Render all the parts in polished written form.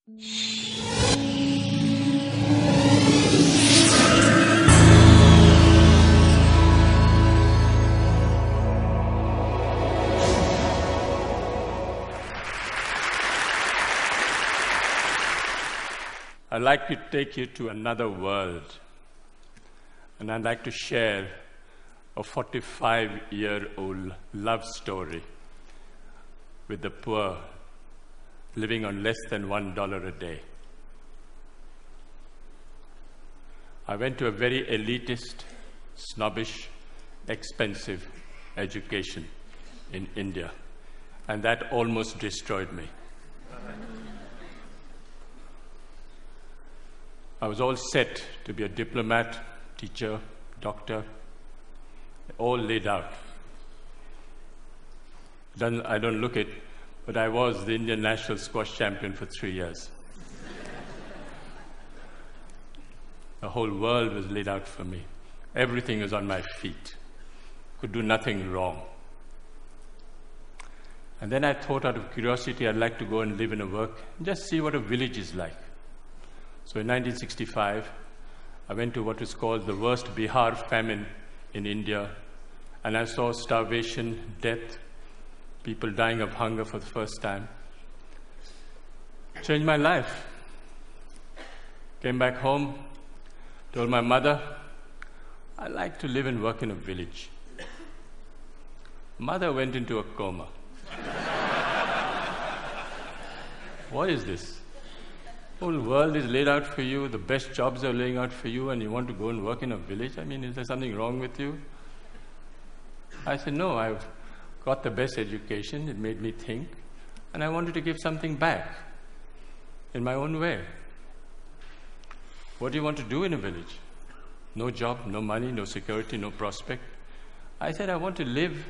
I'd like to take you to another world, and I'd like to share a 45-year-old love story with the poor living on less than $1 a day. I went to a very elitist, snobbish, expensive education in India, and that almost destroyed me. I was all set to be a diplomat, teacher, doctor, all laid out. I don't look it, but I was the Indian national squash champion for 3 years. The whole world was laid out for me. Everything was on my feet. Could do nothing wrong. And then I thought, out of curiosity, I'd like to go and live and work, and just see what a village is like. So in 1965, I went to what was called the worst Bihar famine in India, and I saw starvation, death, people dying of hunger for the first time. Changed my life. Came back home, told my mother, I'd like to live and work in a village. Mother went into a coma. What is this? The whole world is laid out for you, the best jobs are laying out for you, and you want to go and work in a village? I mean, is there something wrong with you? I said, no, I've got the best education, it made me think, and I wanted to give something back in my own way. What do you want to do in a village? No job, no money, no security, no prospect. I said, I want to live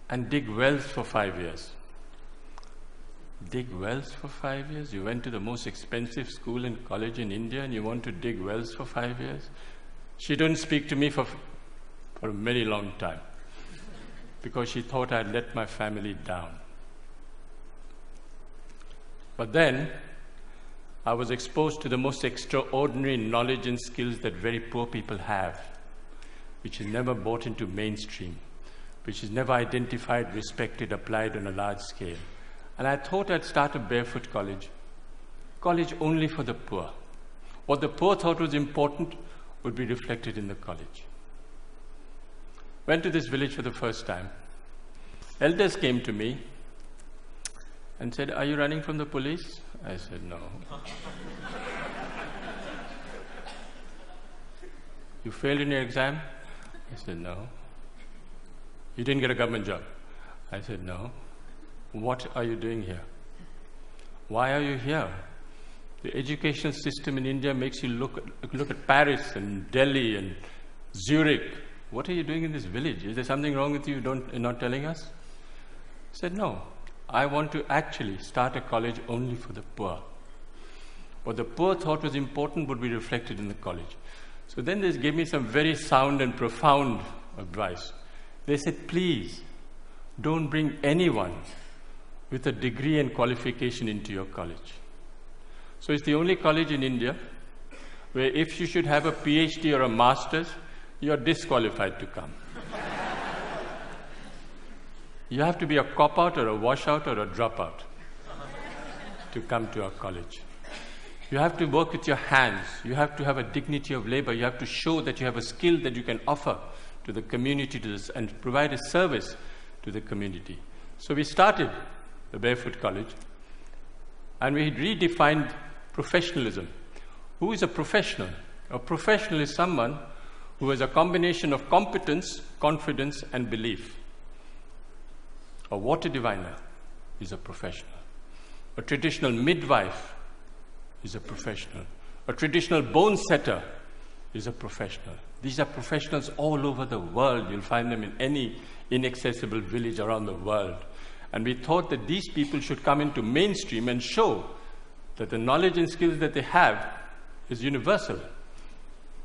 and dig wells for 5 years. Dig wells for 5 years? You went to the most expensive school and college in India and you want to dig wells for 5 years? She didn't speak to me for a very long time because she thought I'd let my family down. But then I was exposed to the most extraordinary knowledge and skills that very poor people have, which is never brought into mainstream, which is never identified, respected, applied on a large scale. And I thought I'd start a barefoot college only for the poor. What the poor thought was important would be reflected in the college. Went to this village for the first time. Elders came to me and said, are you running from the police? I said, no. You failed in your exam? I said, no. You didn't get a government job? I said, no. What are you doing here? Why are you here? The educational system in India makes you look at Paris and Delhi and Zurich. What are you doing in this village? Is there something wrong with you you're not telling us? I said, no. I want to actually start a college only for the poor. What the poor thought was important would be reflected in the college. So then they gave me some very sound and profound advice. They said, please, don't bring anyone with a degree and qualification into your college. So it's the only college in India where if you should have a PhD or a master's, you're disqualified to come. You have to be a cop-out or a washout or a dropout to come to our college. You have to work with your hands. You have to have a dignity of labor. You have to show that you have a skill that you can offer to the community and provide a service to the community. So we started the Barefoot College, and we redefined professionalism. Who is a professional? A professional is someone who has a combination of competence, confidence, and belief. A water diviner is a professional. A traditional midwife is a professional. A traditional bone setter is a professional. These are professionals all over the world. You'll find them in any inaccessible village around the world. And we thought that these people should come into mainstream and show that the knowledge and skills that they have is universal.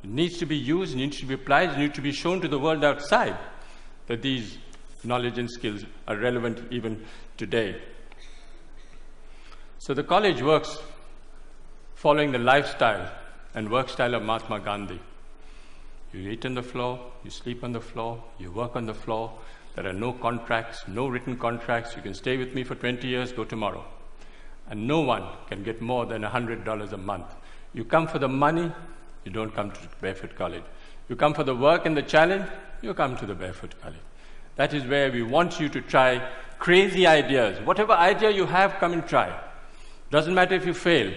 It needs to be used, it needs to be applied, it needs to be shown to the world outside that these knowledge and skills are relevant even today. So the college works following the lifestyle and work style of Mahatma Gandhi. You eat on the floor, you sleep on the floor, you work on the floor. There are no contracts, no written contracts. You can stay with me for 20 years, go tomorrow. And no one can get more than $100 a month. You come for the money, you don't come to Barefoot College. You come for the work and the challenge, you come to the Barefoot College. That is where we want you to try crazy ideas. Whatever idea you have, come and try. Doesn't matter if you fail.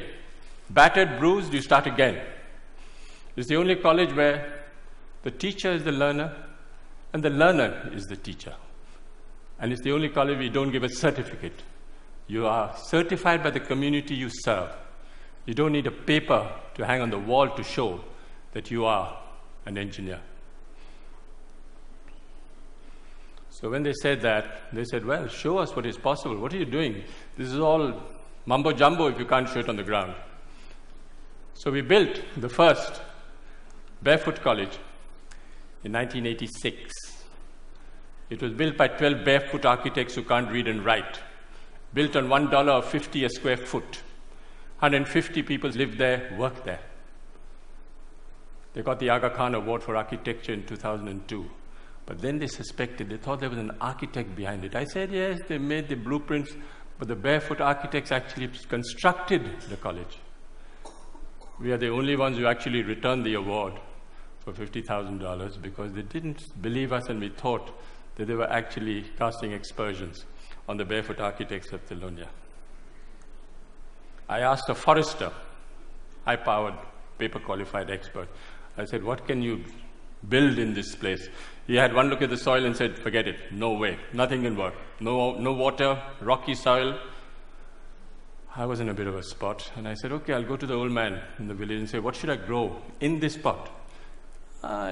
Battered, bruised, you start again. It's the only college where the teacher is the learner and the learner is the teacher. And it's the only college where you don't give a certificate. You are certified by the community you serve. You don't need a paper to hang on the wall to show that you are an engineer. So when they said that, they said, well, show us what is possible. What are you doing? This is all mumbo-jumbo if you can't show it on the ground. So we built the first Barefoot College in 1986. It was built by 12 barefoot architects who can't read and write. Built on $1.50 a square foot. 150 people lived there, worked there. They got the Aga Khan Award for Architecture in 2002. But then they suspected, they thought there was an architect behind it. I said, yes, they made the blueprints, but the barefoot architects actually constructed the college. We are the only ones who actually returned the award for $50,000 because they didn't believe us and we thought that they were actually casting aspersions on the barefoot architects of Telonia. I asked a forester, high-powered, paper-qualified expert. I said, what can you build in this place? He had one look at the soil and said, forget it, no way, nothing can work. No water, rocky soil. I was in a bit of a spot, and I said, okay, I'll go to the old man in the village and say, what should I grow in this pot?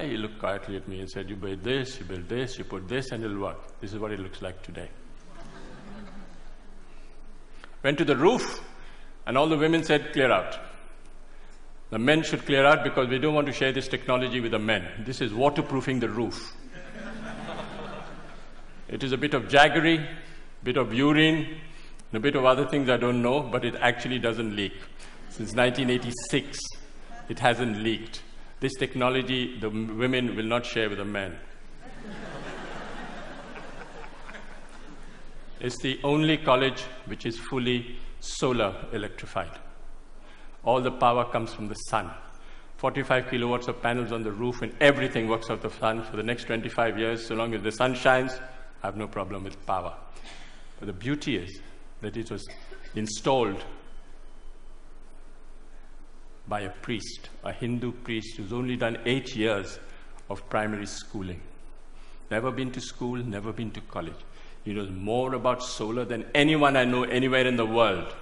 He looked quietly at me and said, you build this, you put this, and it'll work. This is what it looks like today. Went to the roof, and all the women said, clear out. The men should clear out because we don't want to share this technology with the men. This is waterproofing the roof. It is a bit of jaggery, bit of urine, and a bit of other things I don't know, but it actually doesn't leak. Since 1986, it hasn't leaked. This technology, the women will not share with the men. It's the only college which is fully solar electrified. All the power comes from the sun. 45 kilowatts of panels on the roof and everything works off the sun for the next 25 years. So long as the sun shines, I have no problem with power. But the beauty is that it was installed by a priest, a Hindu priest who's only done 8 years of primary schooling. Never been to school, never been to college. He knows more about solar than anyone I know anywhere in the world.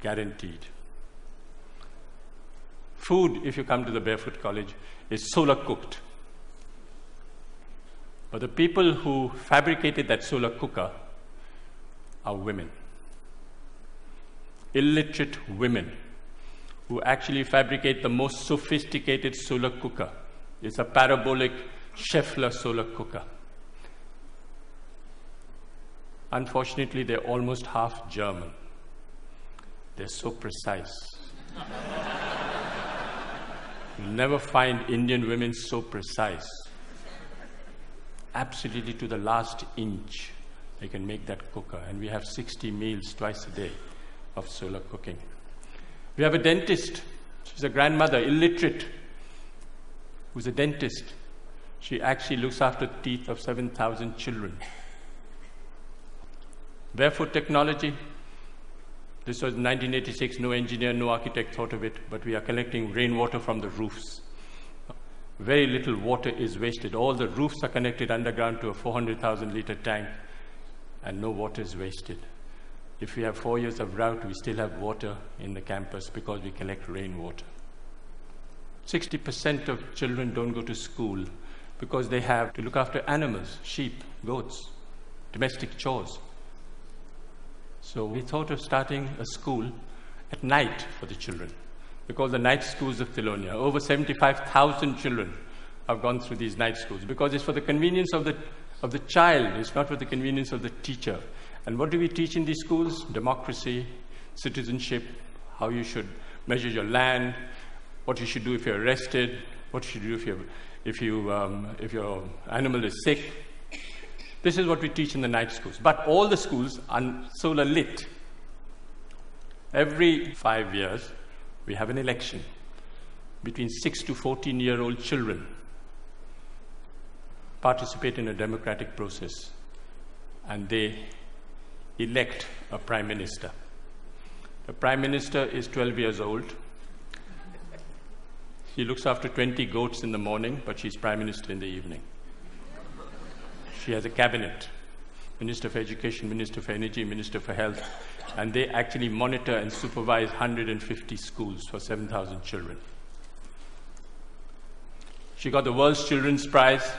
Guaranteed. Food, if you come to the Barefoot College, is solar cooked. But the people who fabricated that solar cooker are women. Illiterate women who actually fabricate the most sophisticated solar cooker. It's a parabolic Scheffler solar cooker. Unfortunately, they're almost half German. They're so precise. You'll never find Indian women so precise. Absolutely to the last inch, they can make that cooker. And we have 60 meals twice a day of solar cooking. We have a dentist. She's a grandmother, illiterate, who's a dentist. She actually looks after the teeth of 7,000 children. Barefoot technology. This was 1986, no engineer, no architect thought of it, but we are collecting rainwater from the roofs. Very little water is wasted. All the roofs are connected underground to a 400,000 liter tank, and no water is wasted. If we have 4 years of drought, we still have water in the campus because we collect rainwater. 60% of children don't go to school because they have to look after animals, sheep, goats, domestic chores. So we thought of starting a school at night for the children. We call the night schools of Telonia. Over 75,000 children have gone through these night schools because it's for the convenience of the child. It's not for the convenience of the teacher. And what do we teach in these schools? Democracy, citizenship, how you should measure your land, what you should do if you're arrested, what you should do if your animal is sick. This is what we teach in the night schools. But all the schools are solar lit. Every 5 years, we have an election between 6 to 14-year-old children participate in a democratic process, and they elect a prime minister. The prime minister is 12 years old. She looks after 20 goats in the morning, but she's prime minister in the evening. She has a cabinet, Minister for Education, Minister for Energy, Minister for Health, and they actually monitor and supervise 150 schools for 7,000 children. She got the World's Children's Prize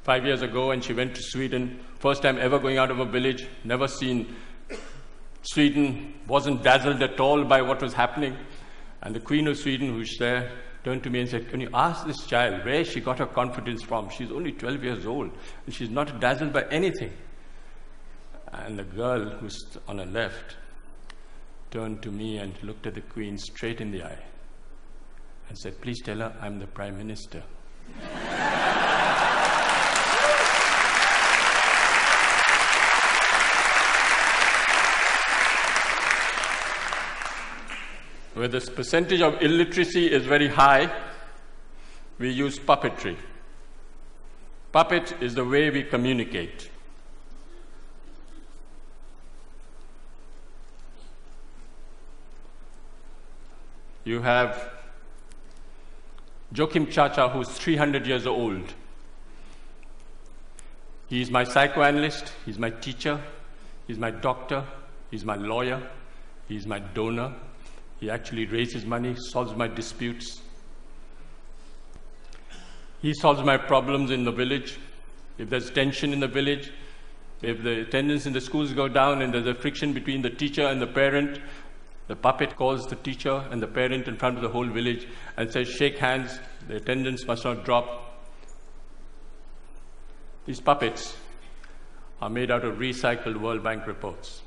5 years ago, and she went to Sweden. First time ever going out of a village, never seen Sweden, wasn't dazzled at all by what was happening. And the Queen of Sweden, who's there, turned to me and said, "Can you ask this child where she got her confidence from? She's only 12 years old, and she's not dazzled by anything." And the girl who's on her left turned to me and looked at the Queen straight in the eye and said, "Please tell her I'm the Prime Minister." Where this percentage of illiteracy is very high, we use puppetry. Puppet is the way we communicate. You have Joachim Chacha, who's 300 years old. He's my psychoanalyst, he's my teacher, he's my doctor, he's my lawyer, he's my donor. He actually raises money, solves my disputes. He solves my problems in the village. If there's tension in the village, if the attendance in the schools go down and there's a friction between the teacher and the parent, the puppet calls the teacher and the parent in front of the whole village and says, "Shake hands, the attendance must not drop." These puppets are made out of recycled World Bank reports.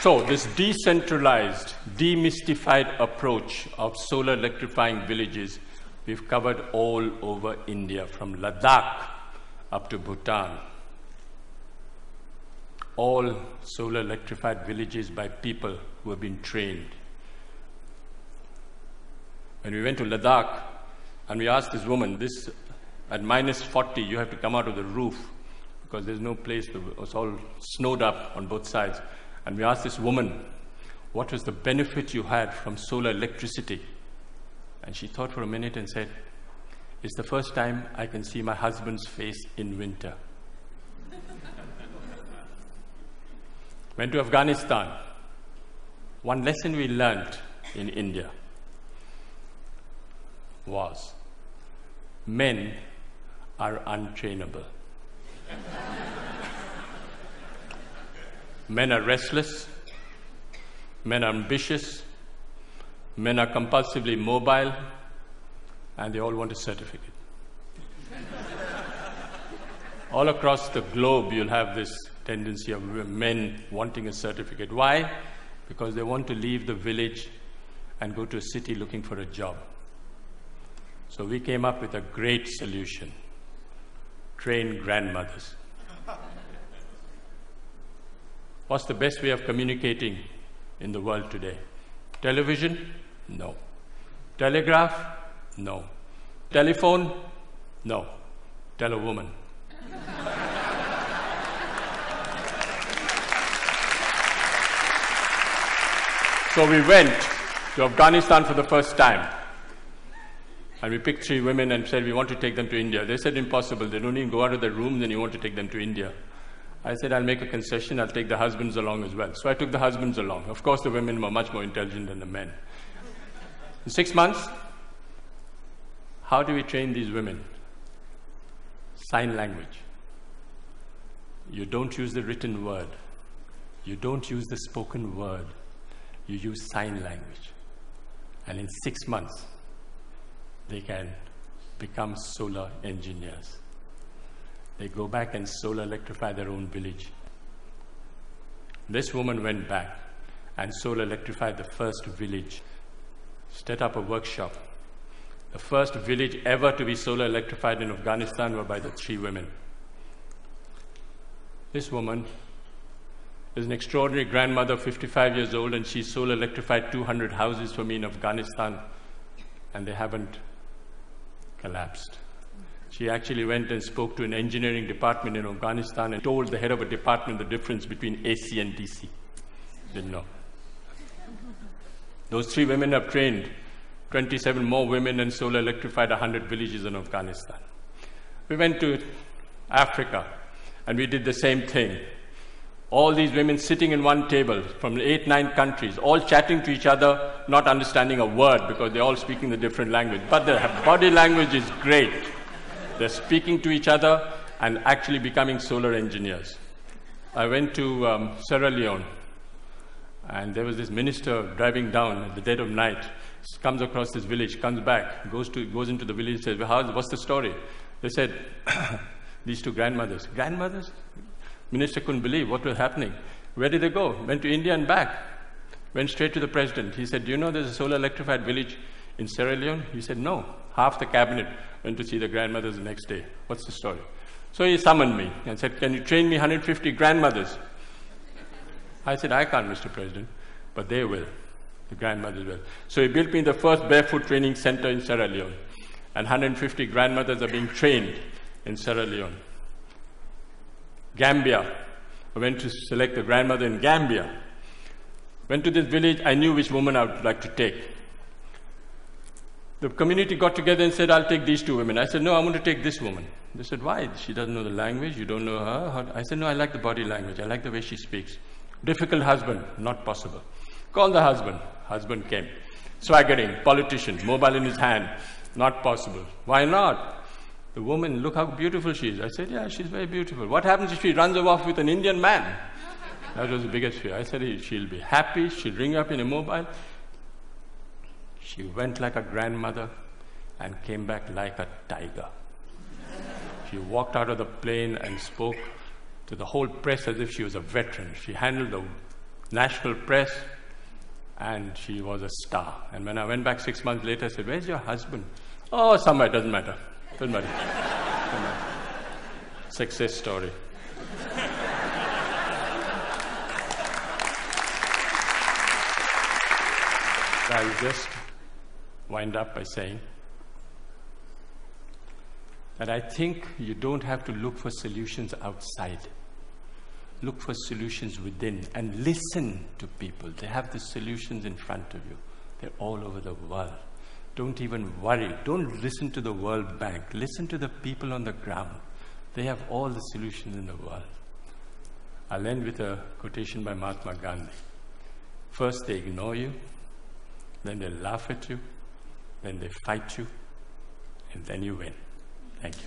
So this decentralized, demystified approach of solar electrifying villages, we've covered all over India, from Ladakh up to Bhutan. All solar electrified villages by people who have been trained. When we went to Ladakh and we asked this woman, at minus 40, you have to come out of the roof because there's no place, it's all snowed up on both sides. And we asked this woman, what was the benefit you had from solar electricity? And she thought for a minute and said, "It's the first time I can see my husband's face in winter." Went to Afghanistan. One lesson we learned in India was men are untrainable. Men are restless, men are ambitious, men are compulsively mobile, and they all want a certificate. All across the globe, you'll have this tendency of men wanting a certificate. Why? Because they want to leave the village and go to a city looking for a job. So we came up with a great solution: train grandmothers. What's the best way of communicating in the world today? Television? No. Telegraph? No. Telephone? No. Tell a woman. So we went to Afghanistan for the first time. And we picked 3 women and said, we want to take them to India. They said, impossible. They don't even go out of their rooms and you want to take them to India. I said, I'll make a concession. I'll take the husbands along as well. So I took the husbands along. Of course, the women were much more intelligent than the men. In 6 months, how do we train these women? Sign language. You don't use the written word. You don't use the spoken word. You use sign language. And in 6 months, they can become solar engineers. They go back and solar electrify their own village. This woman went back and solar electrified the first village, set up a workshop. The first village ever to be solar electrified in Afghanistan were by the 3 women. This woman is an extraordinary grandmother, 55 years old, and she solar electrified 200 houses for me in Afghanistan, and they haven't collapsed. She actually went and spoke to an engineering department in Afghanistan and told the head of a department the difference between AC and DC. Didn't know. Those 3 women have trained 27 more women and solar electrified 100 villages in Afghanistan. We went to Africa and we did the same thing. All these women sitting in one table from 8, 9 countries, all chatting to each other, not understanding a word because they're all speaking the different language. But their body language is great. They're speaking to each other and actually becoming solar engineers. I went to Sierra Leone, and there was this minister driving down at the dead of night, comes across this village, comes back, goes into the village, says, well, what's the story? They said, these 2 grandmothers. Grandmothers? Minister couldn't believe what was happening. Where did they go? Went to India and back. Went straight to the president. He said, do you know there's a solar electrified village in Sierra Leone? He said, no. Half the cabinet went to see the grandmothers the next day. What's the story? So he summoned me and said, can you train me 150 grandmothers? I said, I can't, Mr. President, but they will. The grandmothers will. So he built me the first barefoot training center in Sierra Leone, and 150 grandmothers are being trained in Sierra Leone. Gambia. I went to select a grandmother in Gambia. Went to this village. I knew which woman I would like to take. The community got together and said, I'll take these 2 women. I said, no, I'm going to take this woman. They said, why? She doesn't know the language. You don't know her. I said, no, I like the body language. I like the way she speaks. Difficult husband. Not possible. Call the husband. Husband came. Swaggering. Politician. Mobile in his hand. Not possible. Why not? The woman, look how beautiful she is. I said, yeah, she's very beautiful. What happens if she runs off with an Indian man? That was the biggest fear. I said, she'll be happy. She'll ring up in a mobile. She went like a grandmother and came back like a tiger. She walked out of the plane and spoke to the whole press as if she was a veteran. She handled the national press, and she was a star. And when I went back 6 months later, I said, where's your husband? Oh, somewhere, doesn't matter. Doesn't matter. Doesn't matter. Success story. I'll just wind up by saying that I think you don't have to look for solutions outside. Look for solutions within and listen to people. They have the solutions in front of you. They're all over the world. Don't even worry. Don't listen to the World Bank. Listen to the people on the ground. They have all the solutions in the world. I'll end with a quotation by Mahatma Gandhi. First they ignore you, then they laugh at you, then they fight you, and then you win. Thank you.